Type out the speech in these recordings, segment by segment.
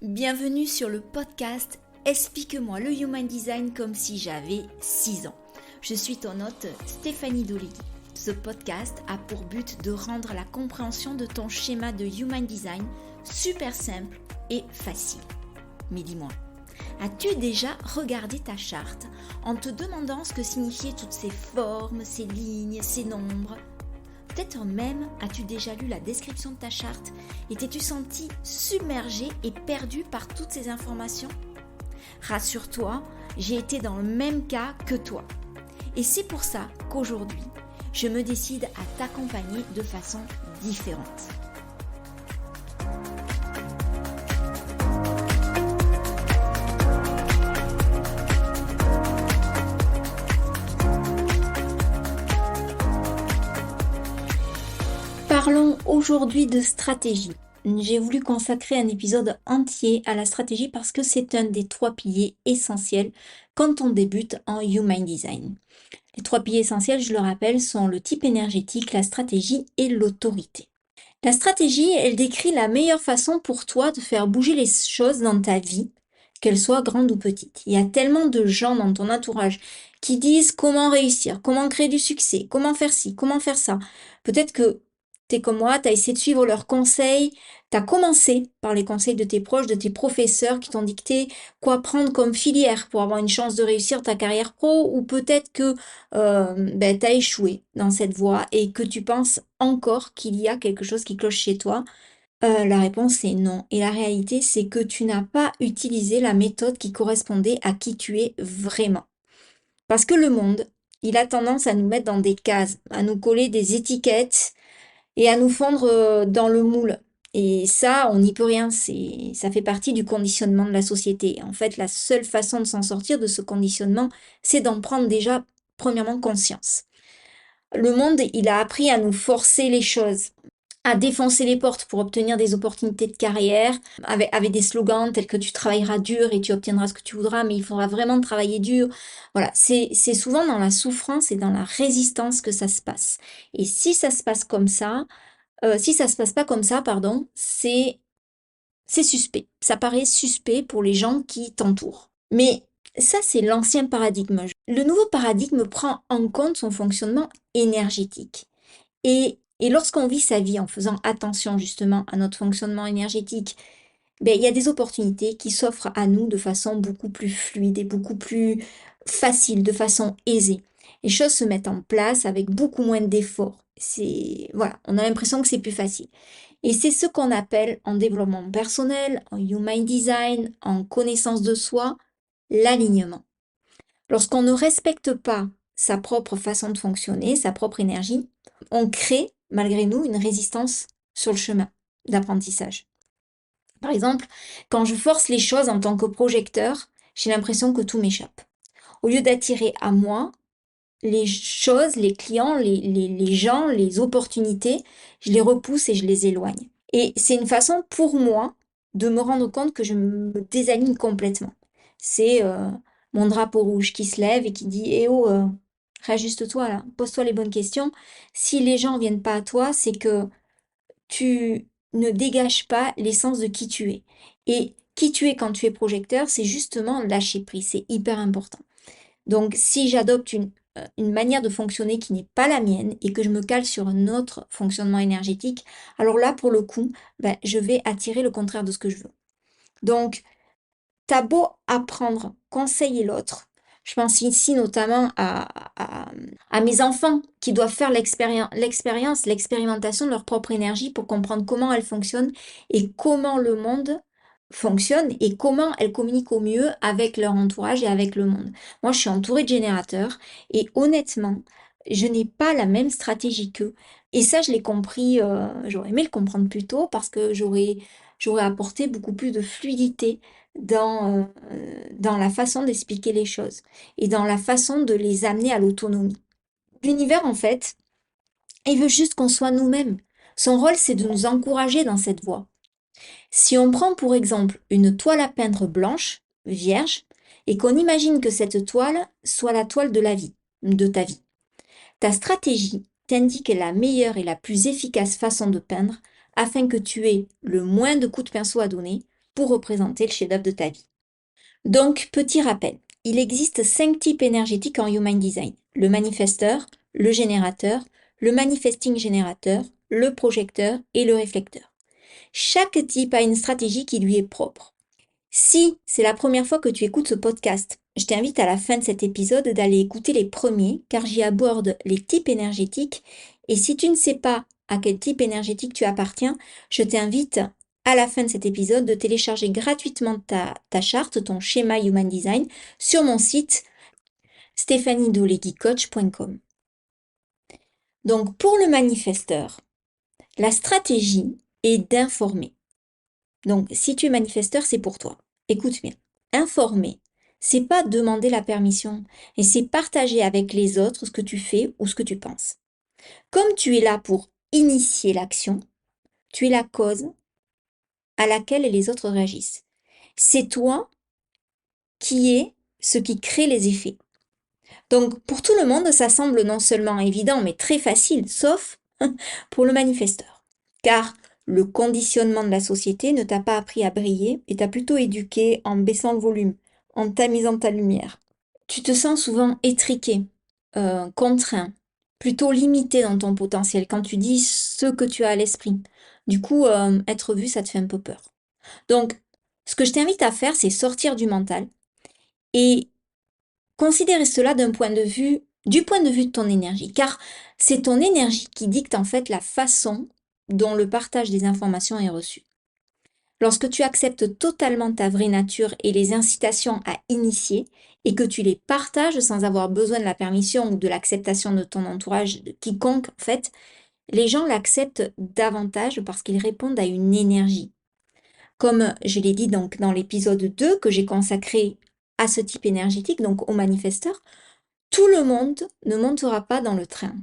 Bienvenue sur le podcast Explique-moi le Human Design comme si j'avais 6 ans. Je suis ton hôte Stéphanie Doligui. Ce podcast a pour but de rendre la compréhension de ton schéma de Human Design super simple et facile. Mais dis-moi, as-tu déjà regardé ta charte en te demandant ce que signifiaient toutes ces formes, ces lignes, ces nombres ? Peut-être même as-tu déjà lu la description de ta charte et t'es-tu senti submergé et perdu par toutes ces informations ? Rassure-toi, j'ai été dans le même cas que toi. Et c'est pour ça qu'aujourd'hui, je me décide à t'accompagner de façon différente. Parlons aujourd'hui de stratégie. J'ai voulu consacrer un épisode entier à la stratégie parce que c'est un des 3 piliers essentiels quand on débute en Human Design. Les 3 piliers essentiels, je le rappelle, sont le type énergétique, la stratégie et l'autorité. La stratégie, elle décrit la meilleure façon pour toi de faire bouger les choses dans ta vie, qu'elles soient grandes ou petites. Il y a tellement de gens dans ton entourage qui disent comment réussir, comment créer du succès, comment faire ci, comment faire ça. Peut-être que t'es comme moi, t'as essayé de suivre leurs conseils, t'as commencé par les conseils de tes proches, de tes professeurs qui t'ont dicté quoi prendre comme filière pour avoir une chance de réussir ta carrière pro, ou peut-être que t'as échoué dans cette voie et que tu penses encore qu'il y a quelque chose qui cloche chez toi. La réponse est non. Et la réalité, c'est que tu n'as pas utilisé la méthode qui correspondait à qui tu es vraiment. Parce que le monde, il a tendance à nous mettre dans des cases, à nous coller des étiquettes et à nous fondre dans le moule. Et ça, on n'y peut rien, ça fait partie du conditionnement de la société. En fait, la seule façon de s'en sortir de ce conditionnement, c'est d'en prendre déjà, premièrement, conscience. Le monde, il a appris à nous forcer les choses, à défoncer les portes pour obtenir des opportunités de carrière, avec des slogans tels que tu travailleras dur et tu obtiendras ce que tu voudras, mais il faudra vraiment travailler dur. Voilà, c'est souvent dans la souffrance et dans la résistance que ça se passe. Et si ça se passe comme ça, si ça se passe pas comme ça, pardon, c'est suspect. Ça paraît suspect pour les gens qui t'entourent. Mais ça, c'est l'ancien paradigme. Le nouveau paradigme prend en compte son fonctionnement énergétique. Et lorsqu'on vit sa vie en faisant attention justement à notre fonctionnement énergétique, il y a des opportunités qui s'offrent à nous de façon beaucoup plus fluide et beaucoup plus facile, de façon aisée. Les choses se mettent en place avec beaucoup moins d'efforts. Voilà, on a l'impression que c'est plus facile. Et c'est ce qu'on appelle en développement personnel, en human design, en connaissance de soi, l'alignement. Lorsqu'on ne respecte pas sa propre façon de fonctionner, sa propre énergie, on crée, malgré nous, une résistance sur le chemin d'apprentissage. Par exemple, quand je force les choses en tant que projecteur, j'ai l'impression que tout m'échappe. Au lieu d'attirer à moi les choses, les clients, les gens, les opportunités, je les repousse et je les éloigne. Et c'est une façon pour moi de me rendre compte que je me désaligne complètement. C'est mon drapeau rouge qui se lève et qui dit « Eh oh, réajuste-toi là, pose-toi les bonnes questions. Si les gens viennent pas à toi, c'est que tu ne dégages pas l'essence de qui tu es. Et qui tu es quand tu es projecteur, c'est justement lâcher prise, c'est hyper important. Donc si j'adopte une manière de fonctionner qui n'est pas la mienne et que je me cale sur un autre fonctionnement énergétique, alors là, pour le coup, je vais attirer le contraire de ce que je veux. Donc, t'as beau apprendre, conseiller l'autre. Je pense ici notamment à mes enfants qui doivent faire l'expérimentation de leur propre énergie pour comprendre comment elle fonctionne et comment le monde fonctionne et comment elles communiquent au mieux avec leur entourage et avec le monde. Moi, je suis entourée de générateurs et honnêtement, je n'ai pas la même stratégie qu'eux. Et ça, je l'ai compris, j'aurais aimé le comprendre plus tôt parce que j'aurais apporté beaucoup plus de fluidité dans la façon d'expliquer les choses et dans la façon de les amener à l'autonomie. L'univers, en fait, il veut juste qu'on soit nous-mêmes. Son rôle, c'est de nous encourager dans cette voie. Si on prend pour exemple une toile à peindre blanche, vierge, et qu'on imagine que cette toile soit la toile de la vie, de ta vie, ta stratégie t'indique la meilleure et la plus efficace façon de peindre afin que tu aies le moins de coups de pinceau à donner, pour représenter le chef-d'œuvre de ta vie. Donc, petit rappel, il existe 5 types énergétiques en Human Design. Le manifesteur, le générateur, le manifesting générateur, le projecteur et le réflecteur. Chaque type a une stratégie qui lui est propre. Si c'est la première fois que tu écoutes ce podcast, je t'invite à la fin de cet épisode d'aller écouter les premiers car j'y aborde les types énergétiques et si tu ne sais pas à quel type énergétique tu appartiens, je t'invite à la fin de cet épisode de télécharger gratuitement ta charte, ton schéma Human Design sur mon site stéphaniedoleguicoach.com. Donc pour le manifesteur, la stratégie est d'informer. Donc, si tu es manifesteur, c'est pour toi. Écoute bien. Informer, c'est pas demander la permission, et c'est partager avec les autres ce que tu fais ou ce que tu penses. Comme tu es là pour initier l'action, tu es la cause à laquelle les autres réagissent. C'est toi qui es ce qui crée les effets. Donc, pour tout le monde, ça semble non seulement évident, mais très facile, sauf pour le manifesteur. Car le conditionnement de la société ne t'a pas appris à briller et t'a plutôt éduqué en baissant le volume, en tamisant ta lumière. Tu te sens souvent étriqué, contraint, plutôt limité dans ton potentiel quand tu dis ce que tu as à l'esprit. Du coup, être vu, ça te fait un peu peur. Donc, ce que je t'invite à faire, c'est sortir du mental et considérer cela du point de vue de ton énergie, car c'est ton énergie qui dicte en fait la façon dont le partage des informations est reçu. Lorsque tu acceptes totalement ta vraie nature et les incitations à initier, et que tu les partages sans avoir besoin de la permission ou de l'acceptation de ton entourage, de quiconque en fait, les gens l'acceptent davantage parce qu'ils répondent à une énergie. Comme je l'ai dit donc dans l'épisode 2 que j'ai consacré à ce type énergétique, donc aux manifesteurs, tout le monde ne montera pas dans le train.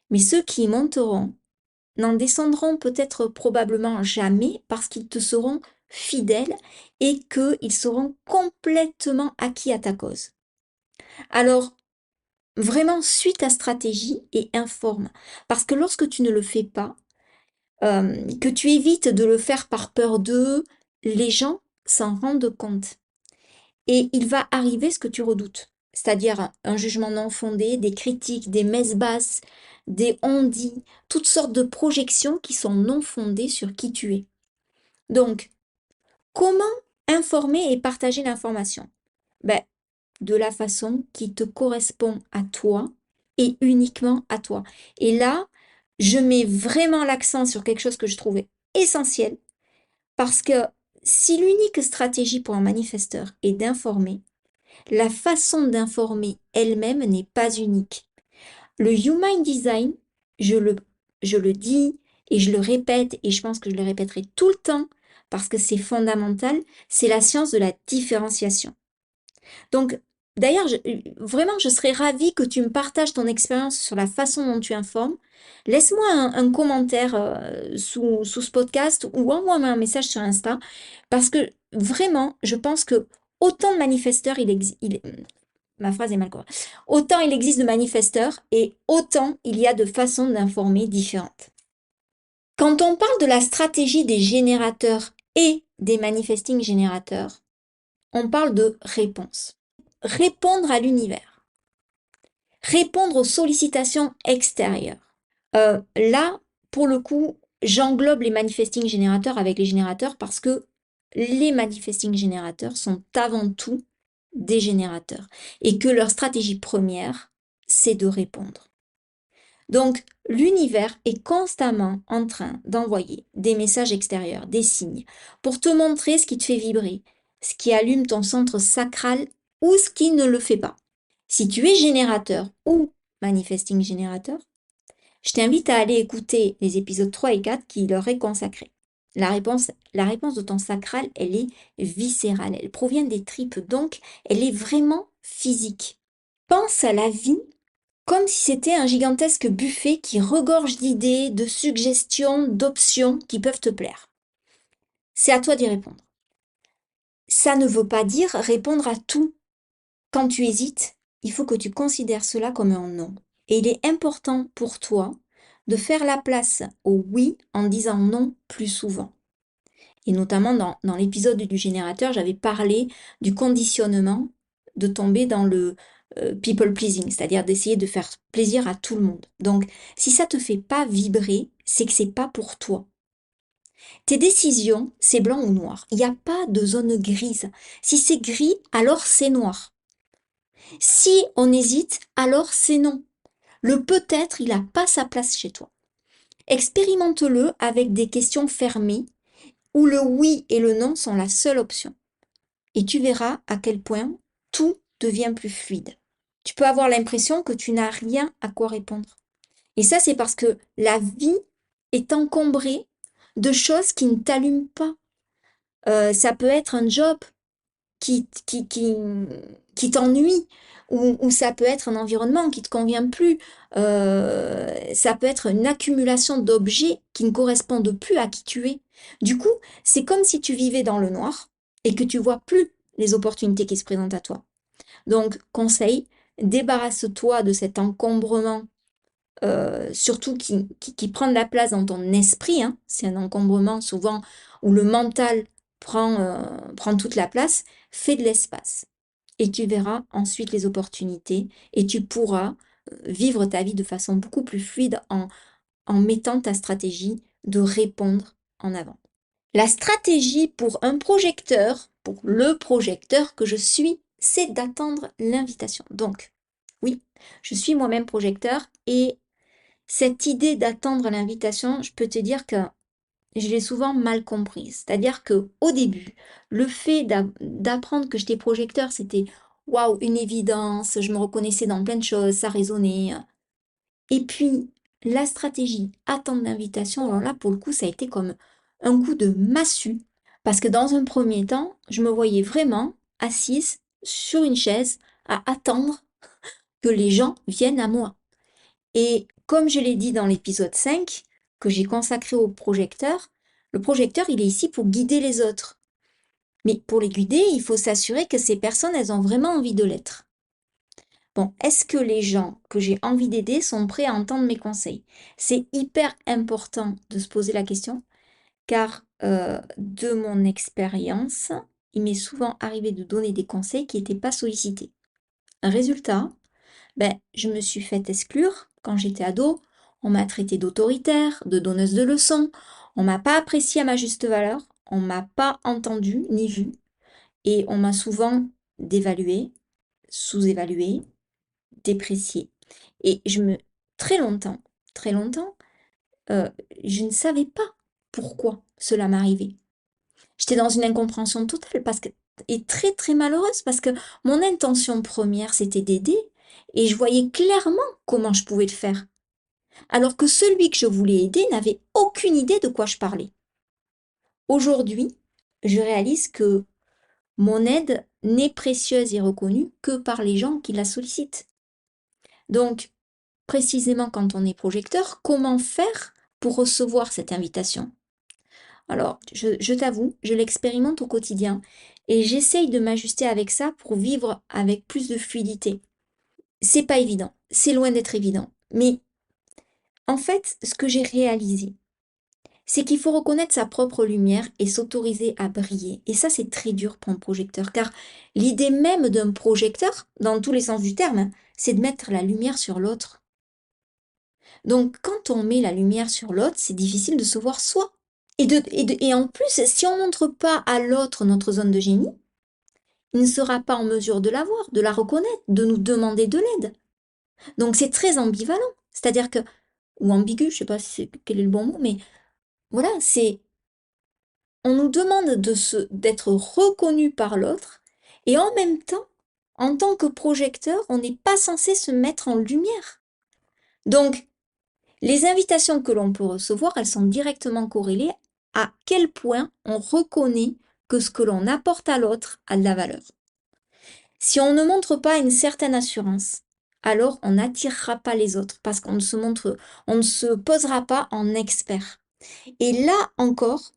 Mais ceux qui y monteront n'en descendront peut-être probablement jamais parce qu'ils te seront fidèles et qu'ils seront complètement acquis à ta cause. Alors, vraiment, suis ta stratégie et informe. Parce que lorsque tu ne le fais pas, que tu évites de le faire par peur d'eux, les gens s'en rendent compte. Et il va arriver ce que tu redoutes, c'est-à-dire un jugement non fondé, des critiques, des messes basses, des on-dit, toutes sortes de projections qui sont non fondées sur qui tu es. Donc, comment informer et partager l'information? Ben, de la façon qui te correspond à toi et uniquement à toi. Et là, je mets vraiment l'accent sur quelque chose que je trouvais essentiel parce que si l'unique stratégie pour un manifesteur est d'informer, la façon d'informer elle-même n'est pas unique. Le Human Design, je le, je le dis et je le répète et je pense que je le répéterai tout le temps parce que c'est fondamental, c'est la science de la différenciation. Donc, d'ailleurs, vraiment, je serais ravie que tu me partages ton expérience sur la façon dont tu informes. Laisse-moi un commentaire sous ce podcast ou envoie-moi un message sur Insta parce que vraiment, je pense que autant de manifesteurs, ma phrase est mal quoi. Autant il existe de manifesteurs et autant il y a de façons d'informer différentes. Quand on parle de la stratégie des générateurs et des manifesting générateurs, on parle de réponse. Répondre à l'univers. Répondre aux sollicitations extérieures. Là, pour le coup, j'englobe les manifesting générateurs avec les générateurs parce que les manifesting générateurs sont avant tout des générateurs et que leur stratégie première, c'est de répondre. Donc, l'univers est constamment en train d'envoyer des messages extérieurs, des signes, pour te montrer ce qui te fait vibrer, ce qui allume ton centre sacral ou ce qui ne le fait pas. Si tu es générateur ou manifesting générateur, je t'invite à aller écouter les épisodes 3 et 4 qui leur est consacré. La réponse de ton sacral, elle est viscérale, elle provient des tripes, donc elle est vraiment physique. Pense à la vie comme si c'était un gigantesque buffet qui regorge d'idées, de suggestions, d'options qui peuvent te plaire. C'est à toi d'y répondre. Ça ne veut pas dire répondre à tout. Quand tu hésites, il faut que tu considères cela comme un non. Et il est important pour toi de faire la place au oui en disant non plus souvent. Et notamment dans l'épisode du générateur, j'avais parlé du conditionnement de tomber dans le people pleasing, c'est-à-dire d'essayer de faire plaisir à tout le monde. Donc, si ça te fait pas vibrer, c'est que c'est pas pour toi. Tes décisions, c'est blanc ou noir. Il n'y a pas de zone grise. Si c'est gris, alors c'est noir. Si on hésite, alors c'est non. Le peut-être, il n'a pas sa place chez toi. Expérimente-le avec des questions fermées où le oui et le non sont la seule option. Et tu verras à quel point tout devient plus fluide. Tu peux avoir l'impression que tu n'as rien à quoi répondre. Et ça, c'est parce que la vie est encombrée de choses qui ne t'allument pas. Ça peut être un job qui, qui, qui, qui t'ennuie, ou ça peut être un environnement qui ne te convient plus. Ça peut être une accumulation d'objets qui ne correspondent plus à qui tu es. Du coup, c'est comme si tu vivais dans le noir et que tu vois plus les opportunités qui se présentent à toi. Donc, conseil, débarrasse-toi de cet encombrement, surtout qui prend de la place dans ton esprit, hein. C'est un encombrement souvent où le mental prend toute la place. Fais de l'espace et tu verras ensuite les opportunités et tu pourras vivre ta vie de façon beaucoup plus fluide en mettant ta stratégie de répondre en avant. La stratégie pour un projecteur, pour le projecteur que je suis, c'est d'attendre l'invitation. Donc, oui, je suis moi-même projecteur et cette idée d'attendre l'invitation, je peux te dire que je l'ai souvent mal comprise. C'est-à-dire que au début, le fait d'apprendre que j'étais projecteur, c'était waouh, une évidence, je me reconnaissais dans plein de choses, ça résonnait. Et puis, la stratégie attendre l'invitation, alors là, pour le coup, ça a été comme un coup de massue. Parce que dans un premier temps, je me voyais vraiment assise sur une chaise à attendre que les gens viennent à moi. Et comme je l'ai dit dans l'épisode 5, que j'ai consacré au projecteur, le projecteur, il est ici pour guider les autres. Mais pour les guider, il faut s'assurer que ces personnes, elles ont vraiment envie de l'être. Bon, est-ce que les gens que j'ai envie d'aider sont prêts à entendre mes conseils? C'est hyper important de se poser la question, car de mon expérience, il m'est souvent arrivé de donner des conseils qui n'étaient pas sollicités. Résultat, je me suis fait exclure quand j'étais ado. On m'a traité d'autoritaire, de donneuse de leçons. On m'a pas appréciée à ma juste valeur. On m'a pas entendue ni vue. Et on m'a souvent dévaluée, sous-évaluée, dépréciée. Et très longtemps, euh, je ne savais pas pourquoi cela m'arrivait. J'étais dans une incompréhension totale et très très malheureuse parce que mon intention première c'était d'aider et je voyais clairement comment je pouvais le faire. Alors que celui que je voulais aider n'avait aucune idée de quoi je parlais. Aujourd'hui, je réalise que mon aide n'est précieuse et reconnue que par les gens qui la sollicitent. Donc, précisément quand on est projecteur, comment faire pour recevoir cette invitation? Alors, je t'avoue, je l'expérimente au quotidien et j'essaye de m'ajuster avec ça pour vivre avec plus de fluidité. C'est pas évident, c'est loin d'être évident. Mais en fait, ce que j'ai réalisé, c'est qu'il faut reconnaître sa propre lumière et s'autoriser à briller. Et ça, c'est très dur pour un projecteur, car l'idée même d'un projecteur, dans tous les sens du terme, hein, c'est de mettre la lumière sur l'autre. Donc, quand on met la lumière sur l'autre, c'est difficile de se voir soi. Et en plus, si on ne montre pas à l'autre notre zone de génie, il ne sera pas en mesure de la voir, de la reconnaître, de nous demander de l'aide. Donc c'est très ambivalent. C'est-à-dire que, ou ambigu, je ne sais pas quel est le bon mot, mais voilà, on nous demande d'être reconnu par l'autre, et en même temps, en tant que projecteur, on n'est pas censé se mettre en lumière. Donc, les invitations que l'on peut recevoir, elles sont directement corrélées à quel point on reconnaît que ce que l'on apporte à l'autre a de la valeur. Si on ne montre pas une certaine assurance, alors on n'attirera pas les autres parce on ne se posera pas en expert. Et là encore,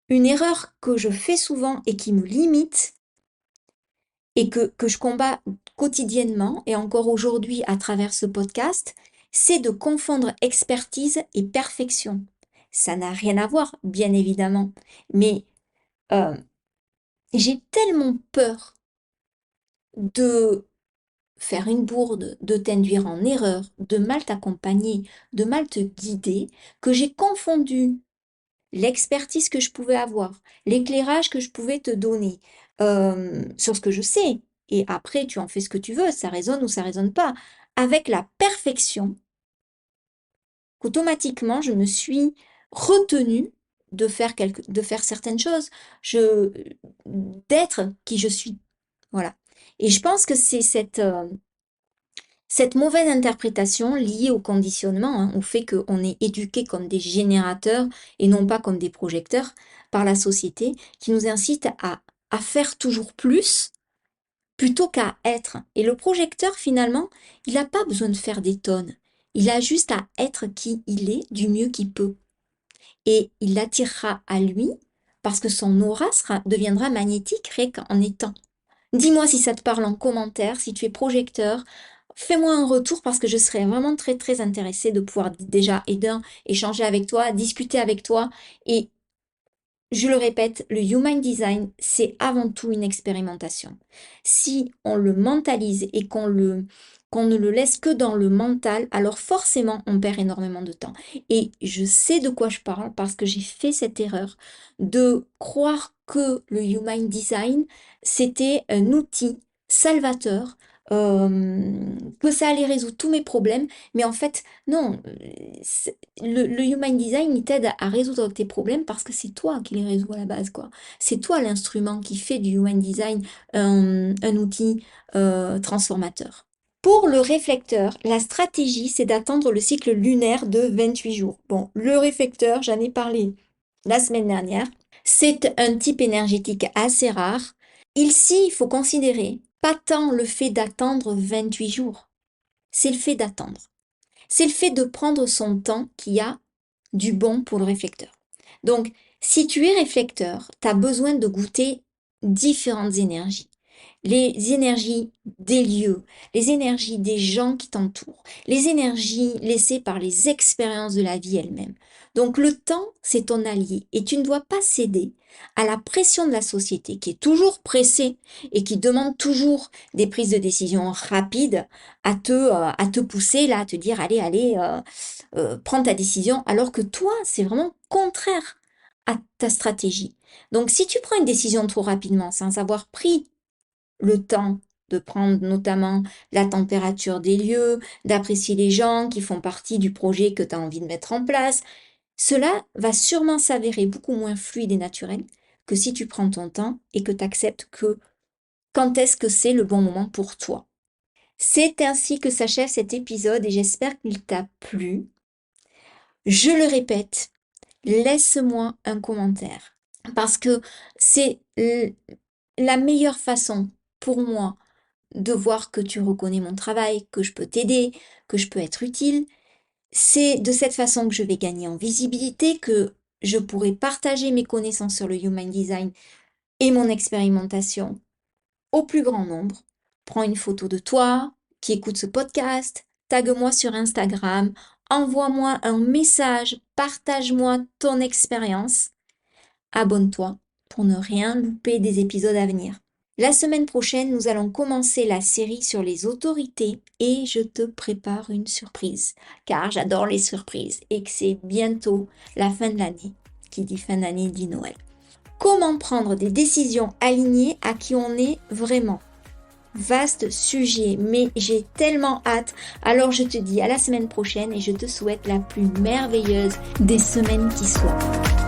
une erreur que je fais souvent et qui me limite et que je combats quotidiennement et encore aujourd'hui à travers ce podcast, c'est de confondre expertise et perfection. Ça n'a rien à voir, bien évidemment. Mais euh, j'ai tellement peur de faire une bourde, de t'induire en erreur, de mal t'accompagner, de mal te guider, que j'ai confondu l'expertise que je pouvais avoir, l'éclairage que je pouvais te donner sur ce que je sais. Et après, tu en fais ce que tu veux, ça résonne ou ça résonne pas. Avec la perfection, qu'automatiquement, je me suis retenue de faire certaines choses, d'être qui je suis. Voilà. Et je pense que c'est cette mauvaise interprétation liée au conditionnement, hein, au fait qu'on est éduqué comme des générateurs et non pas comme des projecteurs par la société, qui nous incite à faire toujours plus plutôt qu'à être. Et le projecteur, finalement, il n'a pas besoin de faire des tonnes. Il a juste à être qui il est du mieux qu'il peut. Et il l'attirera à lui parce que son aura deviendra magnétique rien qu'en étant. Dis-moi si ça te parle en commentaire, si tu es projecteur. Fais-moi un retour parce que je serais vraiment très très intéressée de pouvoir déjà échanger avec toi, discuter avec toi. Et je le répète, le Human Design, c'est avant tout une expérimentation. Si on le mentalise et qu'on ne le laisse que dans le mental, alors forcément on perd énormément de temps. Et je sais de quoi je parle parce que j'ai fait cette erreur de croire que le Human Design, c'était un outil salvateur, que ça allait résoudre tous mes problèmes. Mais en fait, non, le Human Design, il t'aide à résoudre tes problèmes parce que c'est toi qui les résous à la base, quoi. C'est toi l'instrument qui fait du Human Design un outil transformateur. Pour le réflecteur, la stratégie, c'est d'attendre le cycle lunaire de 28 jours. Bon, le réflecteur, j'en ai parlé la semaine dernière. C'est un type énergétique assez rare. Ici, il faut considérer pas tant le fait d'attendre 28 jours, c'est le fait d'attendre. C'est le fait de prendre son temps qui a du bon pour le réflecteur. Donc, si tu es réflecteur, tu as besoin de goûter différentes énergies. Les énergies des lieux, les énergies des gens qui t'entourent, les énergies laissées par les expériences de la vie elle-même. Donc le temps, c'est ton allié et tu ne dois pas céder à la pression de la société qui est toujours pressée et qui demande toujours des prises de décision rapides à te pousser là, à te dire allez, prends ta décision alors que toi, c'est vraiment contraire à ta stratégie. Donc si tu prends une décision trop rapidement sans avoir pris le temps de prendre notamment la température des lieux, d'apprécier les gens qui font partie du projet que tu as envie de mettre en place. Cela va sûrement s'avérer beaucoup moins fluide et naturel que si tu prends ton temps et que tu acceptes que quand est-ce que c'est le bon moment pour toi. C'est ainsi que s'achève cet épisode et j'espère qu'il t'a plu. Je le répète, laisse-moi un commentaire parce que c'est la meilleure façon pour moi de voir que tu reconnais mon travail, que je peux t'aider, que je peux être utile. C'est de cette façon que je vais gagner en visibilité, que je pourrai partager mes connaissances sur le Human Design et mon expérimentation au plus grand nombre. Prends une photo de toi qui écoute ce podcast, tague-moi sur Instagram, envoie-moi un message, partage-moi ton expérience. Abonne-toi pour ne rien louper des épisodes à venir. La semaine prochaine, nous allons commencer la série sur les autorités et je te prépare une surprise, car j'adore les surprises et que c'est bientôt la fin de l'année. Qui dit fin d'année dit Noël. Comment prendre des décisions alignées à qui on est vraiment? Vaste sujet, mais j'ai tellement hâte. Alors je te dis à la semaine prochaine et je te souhaite la plus merveilleuse des semaines qui soient.